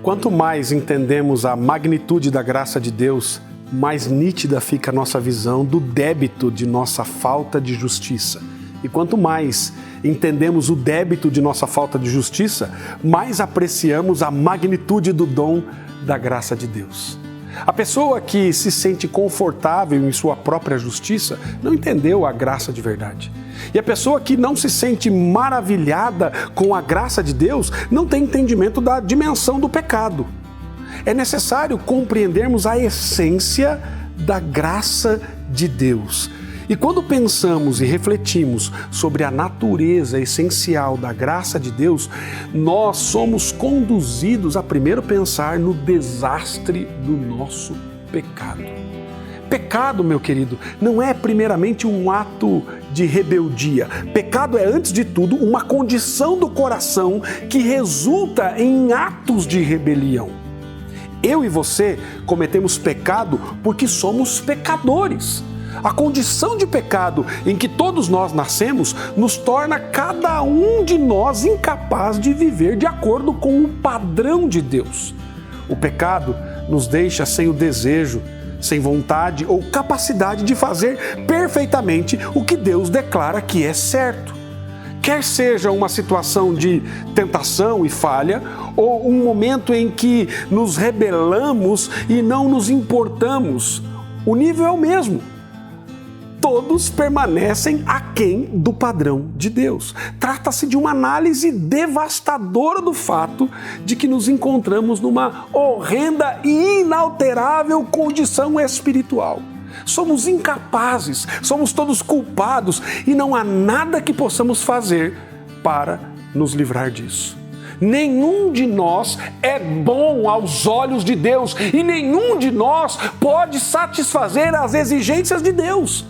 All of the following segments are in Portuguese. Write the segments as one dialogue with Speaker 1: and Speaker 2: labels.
Speaker 1: Quanto mais entendemos a magnitude da graça de Deus, mais nítida fica a nossa visão do débito de nossa falta de justiça. E quanto mais entendemos o débito de nossa falta de justiça, mais apreciamos a magnitude do dom da graça de Deus. A pessoa que se sente confortável em sua própria justiça não entendeu a graça de verdade. E a pessoa que não se sente maravilhada com a graça de Deus não tem entendimento da dimensão do pecado. É necessário compreendermos a essência da graça de Deus. E quando pensamos e refletimos sobre a natureza essencial da graça de Deus, nós somos conduzidos a primeiro pensar no desastre do nosso pecado. Pecado, meu querido, não é primeiramente um ato de rebeldia. Pecado é, antes de tudo, uma condição do coração que resulta em atos de rebelião. Eu e você cometemos pecado porque somos pecadores. A condição de pecado em que todos nós nascemos nos torna cada um de nós incapaz de viver de acordo com o padrão de Deus. O pecado nos deixa sem o desejo, sem vontade ou capacidade de fazer perfeitamente o que Deus declara que é certo. Quer seja uma situação de tentação e falha, ou um momento em que nos rebelamos e não nos importamos, o nível é o mesmo. Todos permanecem aquém do padrão de Deus. Trata-se de uma análise devastadora do fato de que nos encontramos numa horrenda e inalterável condição espiritual. Somos incapazes, somos todos culpados e não há nada que possamos fazer para nos livrar disso. Nenhum de nós é bom aos olhos de Deus e nenhum de nós pode satisfazer as exigências de Deus.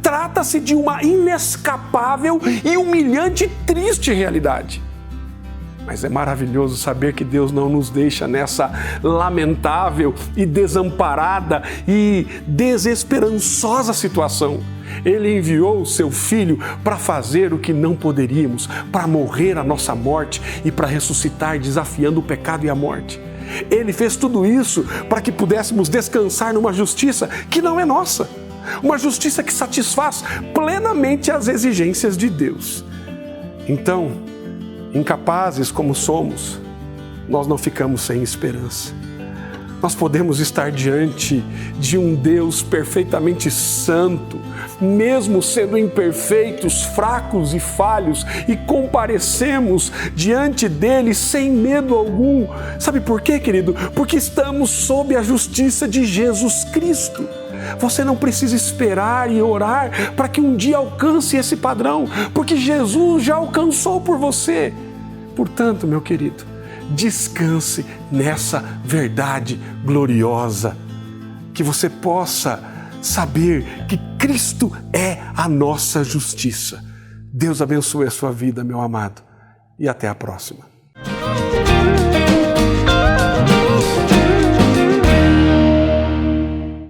Speaker 1: Trata-se de uma inescapável e humilhante e triste realidade. Mas é maravilhoso saber que Deus não nos deixa nessa lamentável e desamparada e desesperançosa situação. Ele enviou o seu Filho para fazer o que não poderíamos, para morrer a nossa morte e para ressuscitar desafiando o pecado e a morte. Ele fez tudo isso para que pudéssemos descansar numa justiça que não é nossa. Uma justiça que satisfaz plenamente as exigências de Deus. Então, incapazes como somos, nós não ficamos sem esperança. Nós podemos estar diante de um Deus perfeitamente santo, mesmo sendo imperfeitos, fracos e falhos, e comparecemos diante dele sem medo algum. Sabe por quê, querido? Porque estamos sob a justiça de Jesus Cristo. Você não precisa esperar e orar para que um dia alcance esse padrão, porque Jesus já alcançou por você. Portanto, meu querido, descanse nessa verdade gloriosa, que você possa saber que Cristo é a nossa justiça. Deus abençoe a sua vida, meu amado, e até a próxima.